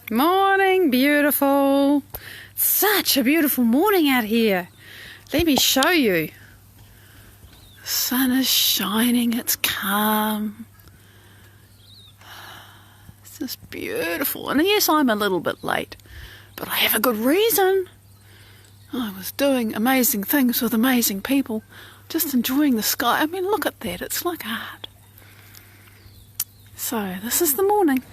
Morning, beautiful. Such a beautiful morning out here. Let me show you. The sun is shining, it's calm. It's just beautiful. And yes, I'm a little bit late, but I have a good reason. I was doing amazing things with amazing people, just enjoying the sky. I mean, look at that, it's like art. So, this is the morning.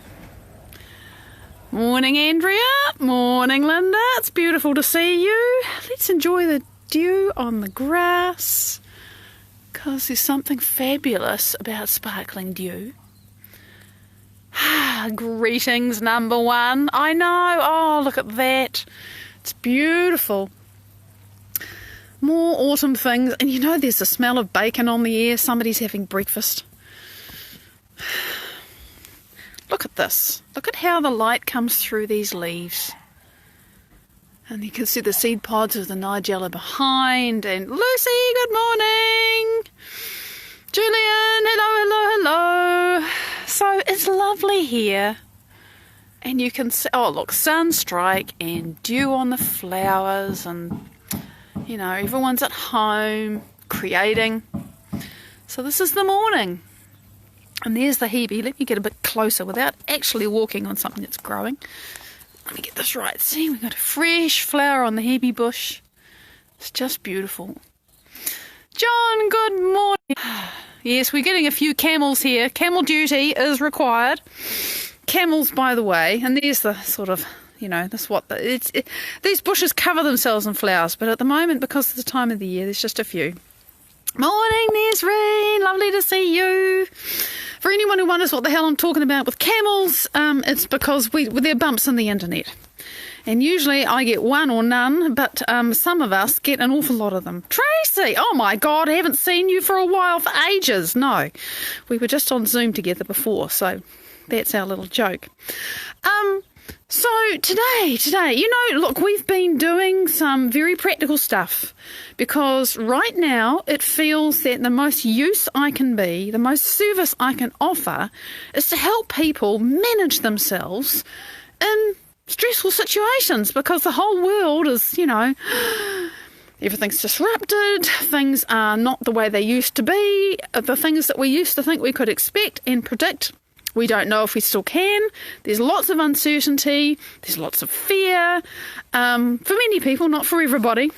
Morning, Andrea. Morning, Linda. It's beautiful to see you. Let's enjoy the dew on the grass, because there's something fabulous about sparkling dew. Greetings, number one. I know. Oh, look at that. It's beautiful. More autumn things. And you know, there's the smell of bacon on the air. Somebody's having breakfast. Look at this. Look at how the light comes through these leaves. And you can see the seed pods of the nigella behind. And Lucy, good morning. Julian, hello. So it's lovely here. And you can see, oh look, sunstrike and dew on the flowers. And, you know, everyone's at home creating. So this is the morning. And there's the hebe. Let me get a bit closer without actually walking on something that's growing. Let me get this right. See, we've got a fresh flower on the hebe bush. It's just beautiful. John, good morning. Yes, we're getting a few camels here. Camel duty is required. Camels, by the way, and there's the sort of, you know, this what these bushes cover themselves in flowers, but at the moment, because of the time of the year, there's just a few. Morning, Nesreen. Lovely to see you. For anyone who wonders what the hell I'm talking about with camels, it's because there are bumps in the internet. And usually I get one or none, but some of us get an awful lot of them. Tracy! Oh my God, I haven't seen you for a while, for ages. No, we were just on Zoom together before, so that's our little joke. So today, you know, look, we've been doing some very practical stuff, because right now it feels that the most use I can be, the most service I can offer, is to help people manage themselves in stressful situations, because the whole world is, you know, everything's disrupted, things are not the way they used to be, the things that we used to think we could expect and predict, we don't know if we still can. There's lots of uncertainty. There's lots of fear. For many people, not for everybody.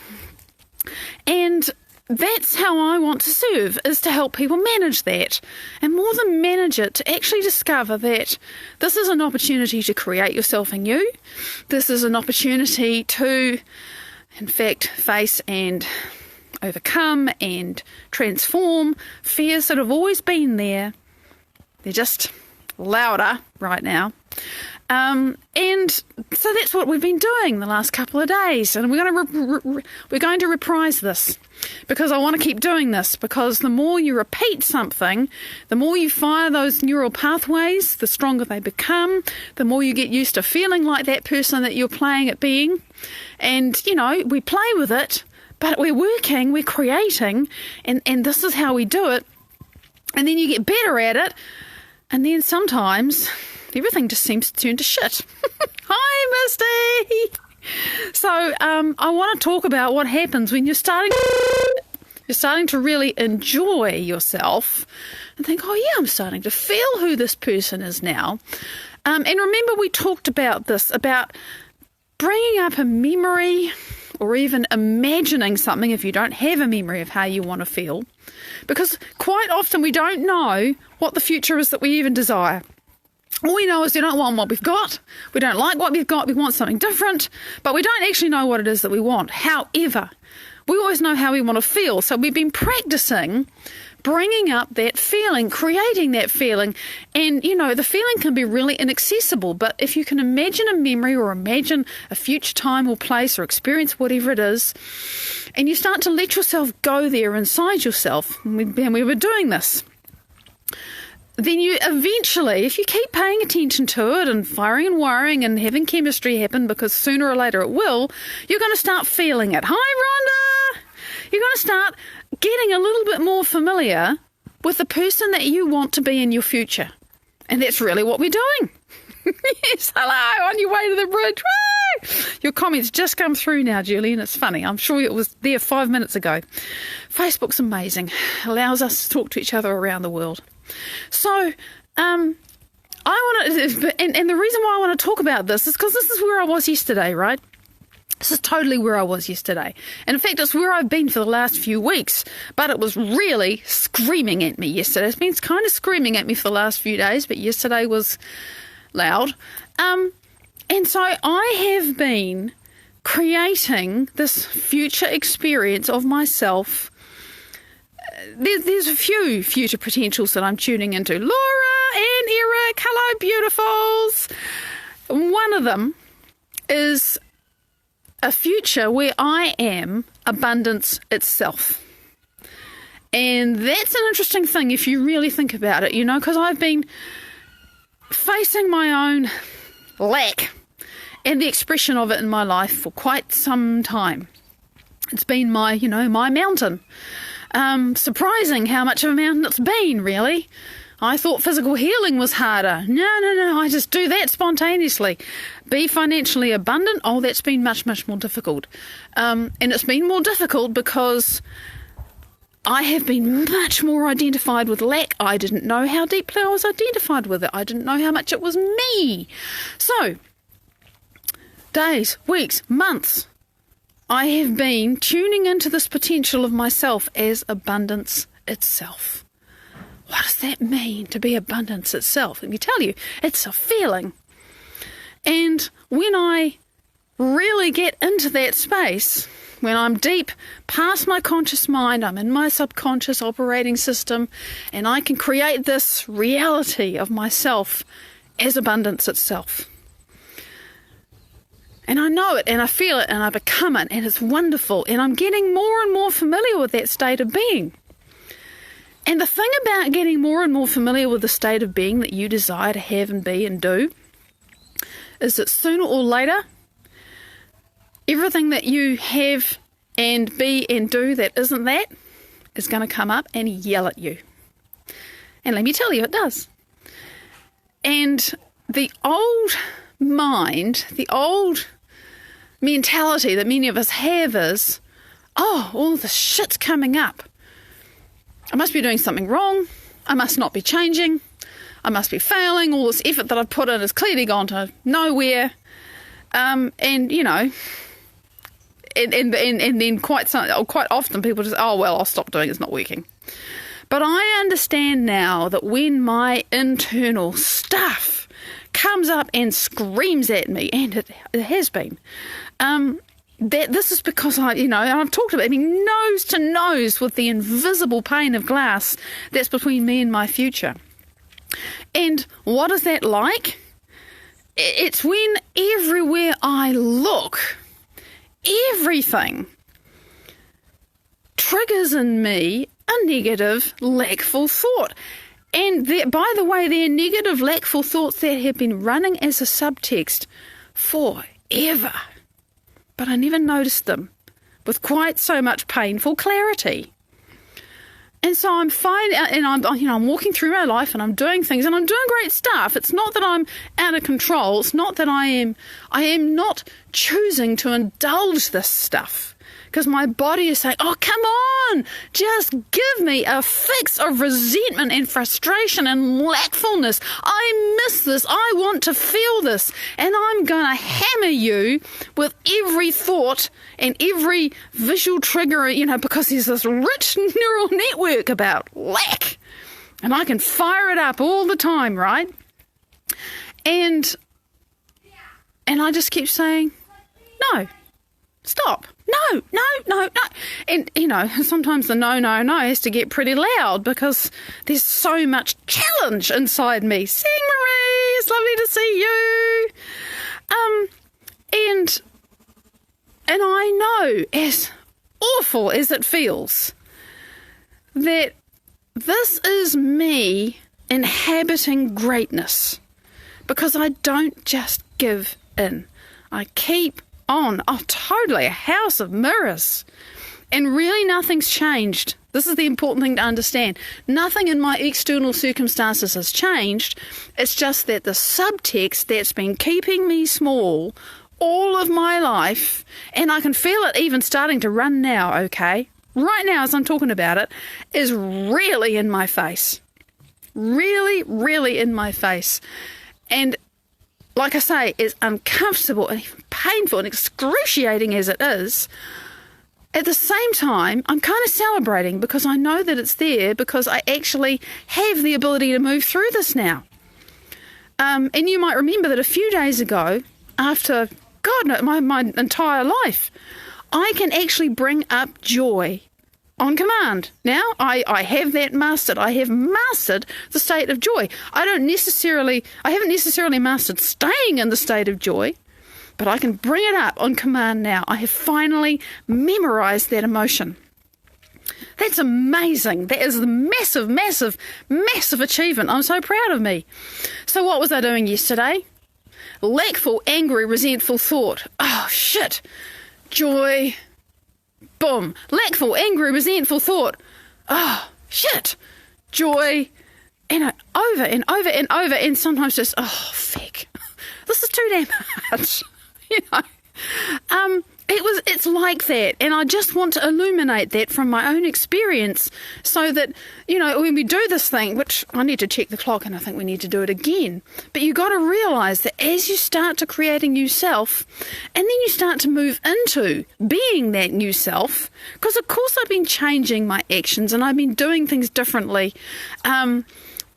And that's how I want to serve, is to help people manage that. And more than manage it, to actually discover that this is an opportunity to create yourself anew. This is an opportunity to, in fact, face and overcome and transform fears that have always been there. They're just louder right now, and so that's what we've been doing the last couple of days, and we're going to reprise this, because I want to keep doing this, because the more you repeat something, the more you fire those neural pathways, the stronger they become, the more you get used to feeling like that person that you're playing at being. And you know, we play with it, but we're working, we're creating, and this is how we do it. And then you get better at it. And then sometimes everything just seems to turn to shit. Hi, Misty! So I want to talk about what happens when you're starting to really enjoy yourself and think, oh yeah, I'm starting to feel who this person is now. And remember, we talked about this, about bringing up a memory or even imagining something if you don't have a memory of how you want to feel. Because quite often we don't know what the future is that we even desire. All we know is we don't want what we've got, we don't like what we've got, we want something different, but we don't actually know what it is that we want. However, we always know how we want to feel. So we've been practicing bringing up that feeling, creating that feeling. And, you know, the feeling can be really inaccessible, but if you can imagine a memory or imagine a future time or place or experience, whatever it is, and you start to let yourself go there inside yourself, and we were doing this, then you eventually, if you keep paying attention to it and firing and wiring and having chemistry happen, because sooner or later it will, you're going to start feeling it. Hi, Rhonda! You're going to start getting a little bit more familiar with the person that you want to be in your future. And that's really what we're doing. Yes, hello, on your way to the bridge. Woo! Your comments just come through now, Julian. It's funny. I'm sure it was there 5 minutes ago. Facebook's amazing. Allows us to talk to each other around the world. So, and the reason why I want to talk about this is because this is where I was yesterday, right? This is totally where I was yesterday. And in fact, it's where I've been for the last few weeks. But it was really screaming at me yesterday. It's been kind of screaming at me for the last few days, but yesterday was loud. And so I have been creating this future experience of myself. There's a few future potentials that I'm tuning into. Laura and Eric, hello, beautifuls. One of them is a future where I am abundance itself. And that's an interesting thing if you really think about it, because I've been facing my own lack and the expression of it in my life for quite some time. It's been my mountain. Surprising how much of a mountain it's been, really. I thought physical healing was harder. No, I just do that spontaneously. Be financially abundant, that's been much, much more difficult. And it's been more difficult because I have been much more identified with lack. I didn't know how deeply I was identified with it. I didn't know how much it was me. So, days, weeks, months, I have been tuning into this potential of myself as abundance itself. What does that mean, to be abundance itself? Let me tell you, it's a feeling. And when I really get into that space, when I'm deep past my conscious mind, I'm in my subconscious operating system, and I can create this reality of myself as abundance itself. And I know it, and I feel it, and I become it, and it's wonderful, and I'm getting more and more familiar with that state of being. And the thing about getting more and more familiar with the state of being that you desire to have and be and do is that sooner or later, everything that you have and be and do that isn't that is going to come up and yell at you. And let me tell you, it does. And the old mind, the old mentality that many of us have is, all the shit's coming up. I must be doing something wrong. I must not be changing. I must be failing. All this effort that I've put in has clearly gone to nowhere. And then quite often people just, I'll stop doing it. It's not working. But I understand now that when my internal stuff comes up and screams at me, and it has been, that this is because and I've talked about being nose to nose with the invisible pane of glass that's between me and my future. And what is that like? It's when everywhere I look, everything triggers in me a negative, lackful thought. And by the way, they're negative, lackful thoughts that have been running as a subtext forever. But I never noticed them with quite so much painful clarity. And so I'm fine, and I'm walking through my life, and I'm doing things, and I'm doing great stuff. It's not that I'm out of control. It's not that I am not choosing to indulge this stuff. Because my body is saying, come on, just give me a fix of resentment and frustration and lackfulness. I miss this. I want to feel this. And I'm going to hammer you with every thought and every visual trigger, because there's this rich neural network about lack. And I can fire it up all the time, right? And I just keep saying, no. Stop. No. And, sometimes the no has to get pretty loud because there's so much challenge inside me. Sing, Marie, it's lovely to see you. And I know, as awful as it feels, that this is me inhabiting greatness because I don't just give in. I keep on. Totally, a house of mirrors. And really nothing's changed This is the important thing to understand. Nothing in my external circumstances has changed. It's just that the subtext that's been keeping me small all of my life, and I can feel it even starting to run now, okay? Right now as I'm talking about it, is really in my face. Really, really in my face. And like I say, as uncomfortable and painful and excruciating as it is, at the same time, I'm kind of celebrating because I know that it's there because I actually have the ability to move through this now. And you might remember that a few days ago, after, God, no, my entire life, I can actually bring up joy on command. Now, I have that mastered. I have mastered the state of joy. I haven't necessarily mastered staying in the state of joy, but I can bring it up on command now. I have finally memorized that emotion. That's amazing. That is a massive, massive, massive achievement. I'm so proud of me. So what was I doing yesterday? Lackful, angry, resentful thought. Oh, shit. Joy. Boom. Lackful, angry, resentful thought. Oh, shit. Joy. And over and over and over, and sometimes just, oh, feck. This is too damn hard. You know. It's like that, and I just want to illuminate that from my own experience so that, you know, when we do this thing, which I need to check the clock and I think we need to do it again, but you got to realise that as you start to create a new self, and then you start to move into being that new self, because of course I've been changing my actions and I've been doing things differently, and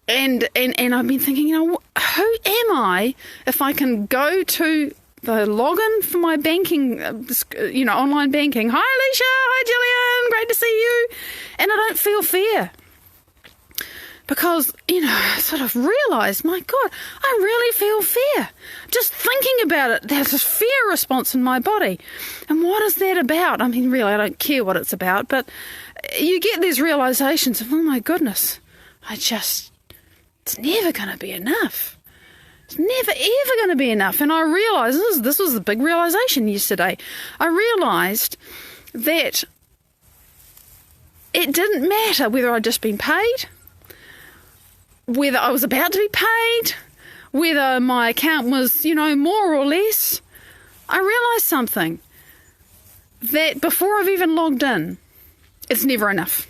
I've been thinking, you know, who am I if I can go to the login for my banking, online banking. Hi, Alicia. Hi, Gillian. Great to see you. And I don't feel fear. Because, I sort of realised, my God, I really feel fear. Just thinking about it, there's a fear response in my body. And what is that about? I mean, really, I don't care what it's about. But you get these realisations of, oh, my goodness, it's never going to be enough. It's never, ever going to be enough. And I realised, this was the big realisation yesterday. I realised that it didn't matter whether I'd just been paid, whether I was about to be paid, whether my account was, more or less. I realised something, that before I've even logged in, it's never enough.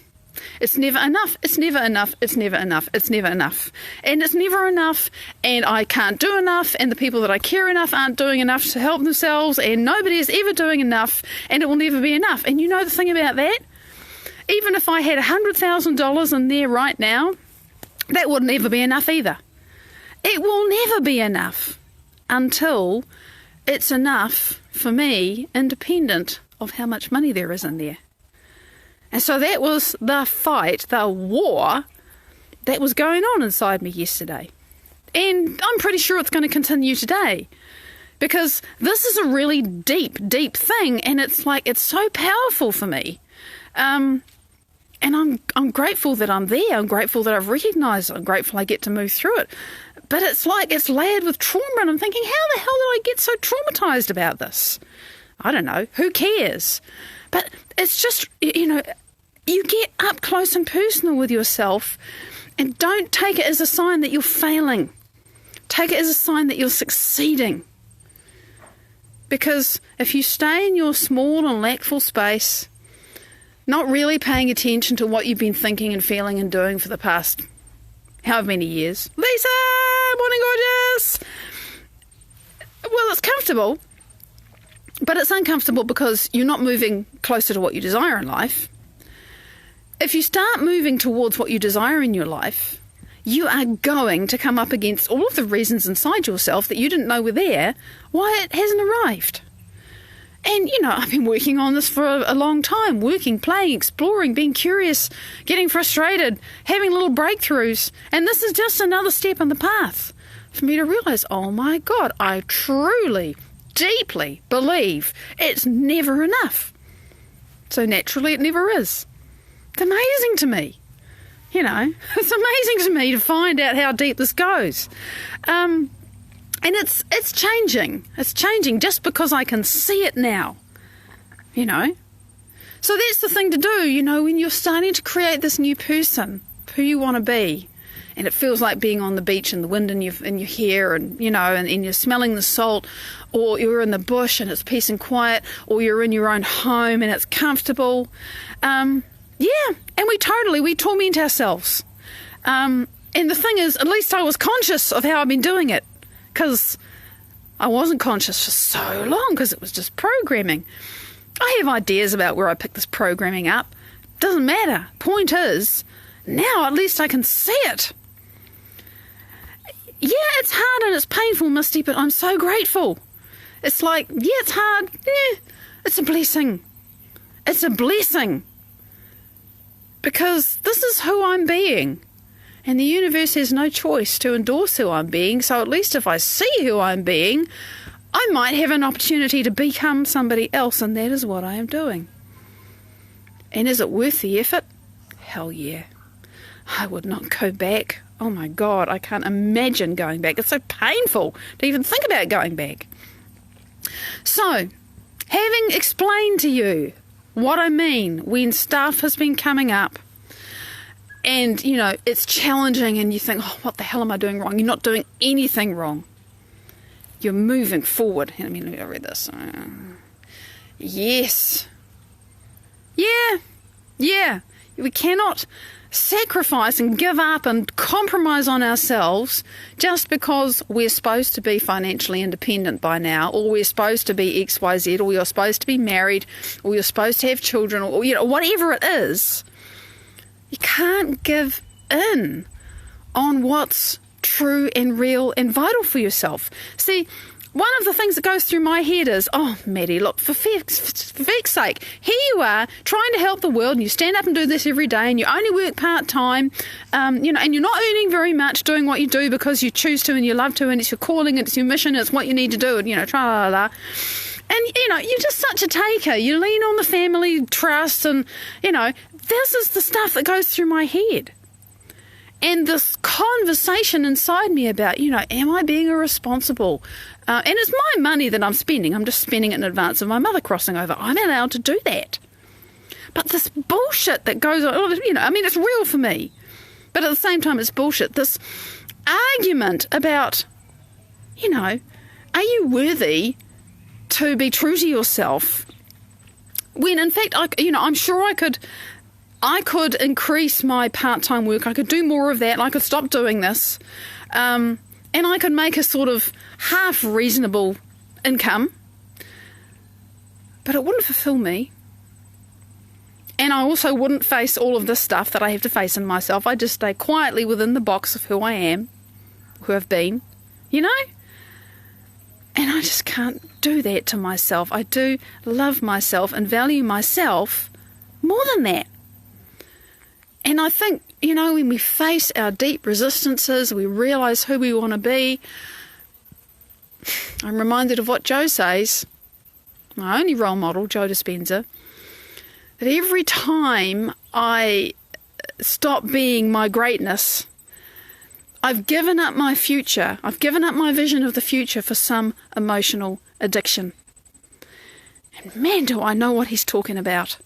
It's never enough, it's never enough, it's never enough, it's never enough. And it's never enough, and I can't do enough, and the people that I care enough aren't doing enough to help themselves, and nobody is ever doing enough, and it will never be enough. And you know the thing about that? Even if I had $100,000 in there right now, that would never be enough either. It will never be enough until it's enough for me, independent of how much money there is in there. And so that was the fight, the war that was going on inside me yesterday. And I'm pretty sure it's going to continue today, because this is a really deep, deep thing, and it's so powerful for me. And I'm grateful that I'm there. I'm grateful that I've recognised it. I'm grateful I get to move through it. But it's layered with trauma, and I'm thinking, how the hell did I get so traumatised about this? I don't know. Who cares? But it's just, you get up close and personal with yourself, and don't take it as a sign that you're failing. Take it as a sign that you're succeeding. Because if you stay in your small and lackful space, not really paying attention to what you've been thinking and feeling and doing for the past however many years. Lisa, morning gorgeous. Well, it's comfortable. But it's uncomfortable because you're not moving closer to what you desire in life. If you start moving towards what you desire in your life, you are going to come up against all of the reasons inside yourself that you didn't know were there, why it hasn't arrived. And, I've been working on this for a long time, working, playing, exploring, being curious, getting frustrated, having little breakthroughs. And this is just another step on the path for me to realise, oh my God, I truly, deeply believe it's never enough. So naturally it never is. It's amazing to me. It's amazing to me to find out how deep this goes. And it's changing. It's changing just because I can see it now. So that's the thing to do, when you're starting to create this new person, who you want to be. And it feels like being on the beach and the wind in your hair and you're smelling the salt, or you're in the bush and it's peace and quiet, or you're in your own home and it's comfortable. And we torment ourselves. And the thing is, at least I was conscious of how I've been doing it, because I wasn't conscious for so long because it was just programming. I have ideas about where I picked this programming up. Doesn't matter. Point is, now at least I can see it. Yeah, it's hard and it's painful, Misty, but I'm so grateful. It's like, yeah, it's hard. Yeah, it's a blessing. It's a blessing. Because this is who I'm being. And the universe has no choice to endorse who I'm being. So at least if I see who I'm being, I might have an opportunity to become somebody else. And that is what I am doing. And is it worth the effort? Hell yeah. I would not go back. Oh my God, I can't imagine going back. It's so painful to even think about going back. So, having explained to you what I mean when stuff has been coming up and, it's challenging and you think, oh, what the hell am I doing wrong? You're not doing anything wrong. You're moving forward. Let me read this. Yes. Yeah. We cannot sacrifice and give up and compromise on ourselves just because we're supposed to be financially independent by now, or we're supposed to be XYZ, or we are supposed to be married, or you're supposed to have children, or whatever it is. You can't give in on what's true and real and vital for yourself. See, one of the things that goes through my head is, oh, Maddie, look, for feck's sake, here you are trying to help the world, and you stand up and do this every day, and you only work part-time, and you're not earning very much doing what you do because you choose to and you love to, and it's your calling, and it's your mission, it's what you need to do, and, tra-la-la-la. And, you're just such a taker. You lean on the family trust, and, this is the stuff that goes through my head. And this conversation inside me about, am I being irresponsible? And it's my money that I'm spending. I'm just spending it in advance of my mother crossing over. I'm allowed to do that. But this bullshit that goes on, it's real for me. But at the same time, it's bullshit. This argument about, are you worthy to be true to yourself? When in fact, I'm sure I could increase my part-time work. I could do more of that. I could stop doing this. And I could make a sort of half reasonable income. But it wouldn't fulfill me. And I also wouldn't face all of this stuff that I have to face in myself. I just stay quietly within the box of who I am, who I've been, And I just can't do that to myself. I do love myself and value myself more than that. And I think, when we face our deep resistances, we realise who we want to be. I'm reminded of what Joe says, my only role model, Joe Dispenza, that every time I stop being my greatness, I've given up my future. I've given up my vision of the future for some emotional addiction. And man, do I know what he's talking about.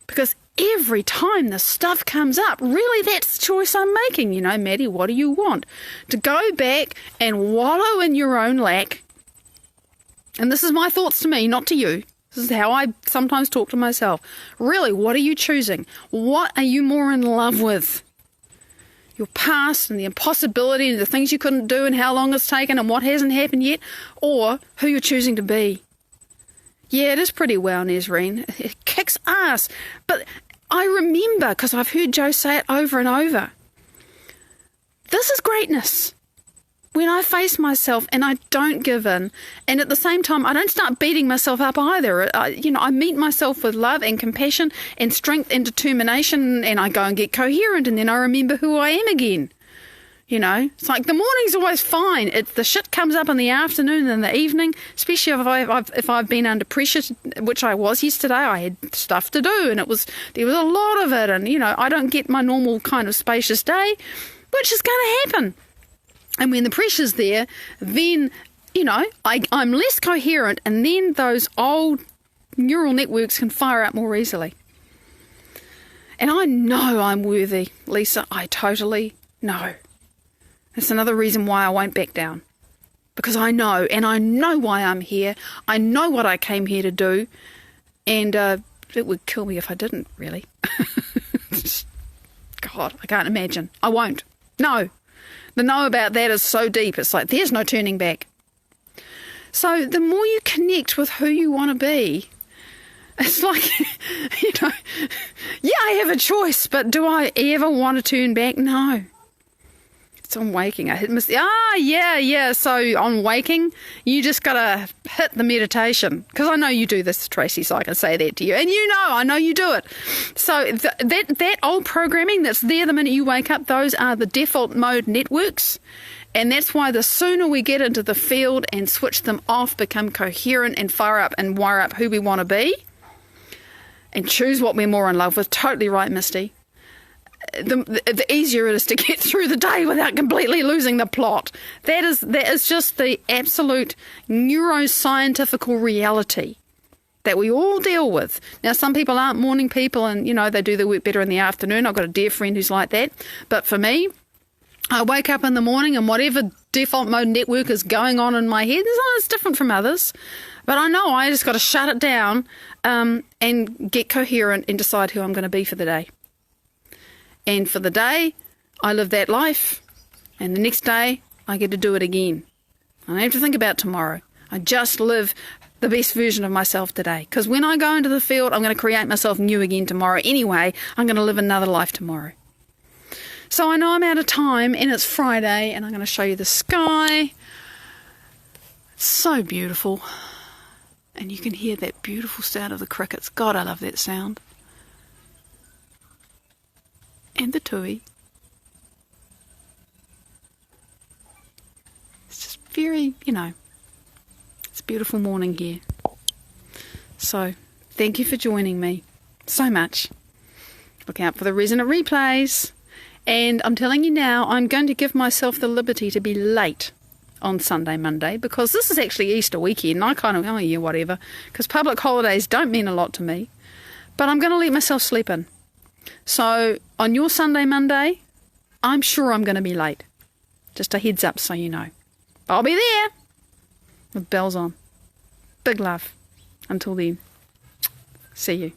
Because every time this stuff comes up, really that's the choice I'm making. Maddie, what do you want? To go back and wallow in your own lack. And this is my thoughts to me, not to you. This is how I sometimes talk to myself. Really, what are you choosing? What are you more in love with? Your past and the impossibility and the things you couldn't do and how long it's taken and what hasn't happened yet? Or who you're choosing to be? Yeah, it is pretty well, Nazreen. It kicks ass. But I remember, because I've heard Joe say it over and over, this is greatness. When I face myself and I don't give in, and at the same time I don't start beating myself up either. I meet myself with love and compassion and strength and determination, and I go and get coherent, and then I remember who I am again. It's like the morning's always fine. The shit comes up in the afternoon and the evening, especially if I've been under pressure, which I was yesterday. I had stuff to do, and there was a lot of it, and I don't get my normal kind of spacious day, which is going to happen. And when the pressure's there, then I'm less coherent, and then those old neural networks can fire up more easily. And I know I'm worthy, Lisa. I totally know. That's another reason why I won't back down. Because I know, and I know why I'm here. I know what I came here to do. And it would kill me if I didn't, really. God, I can't imagine. I won't. No. The know about that is so deep. It's like, there's no turning back. So the more you connect with who you want to be, it's like, yeah, I have a choice, but do I ever want to turn back? No. It's on waking. I hit yeah. So on waking, you just got to hit the meditation. Because I know you do this, Tracy, so I can say that to you. And I know you do it. So that old programming that's there the minute you wake up, those are the default mode networks. And that's why the sooner we get into the field and switch them off, become coherent and fire up and wire up who we want to be, and choose what we're more in love with. Totally right, Misty. The easier it is to get through the day without completely losing the plot. That is just the absolute neuroscientific reality that we all deal with. Now, some people aren't morning people and, they do their work better in the afternoon. I've got a dear friend who's like that. But for me, I wake up in the morning and whatever default mode network is going on in my head, it's different from others. But I know I just got to shut it down and get coherent and decide who I'm going to be for the day. And for the day, I live that life. And the next day, I get to do it again. I don't have to think about tomorrow. I just live the best version of myself today. Because when I go into the field, I'm going to create myself new again tomorrow. Anyway, I'm going to live another life tomorrow. So I know I'm out of time, and it's Friday, and I'm going to show you the sky. It's so beautiful. And you can hear that beautiful sound of the crickets. God, I love that sound. And the tui. It's just very, it's a beautiful morning here. So, thank you for joining me so much. Look out for the Resonant replays. And I'm telling you now, I'm going to give myself the liberty to be late on Sunday, Monday, because this is actually Easter weekend. And I kind of, whatever, because public holidays don't mean a lot to me. But I'm going to let myself sleep in. So on your Sunday, Monday, I'm sure I'm going to be late. Just a heads up so you know. I'll be there with bells on. Big love. Until then, see you.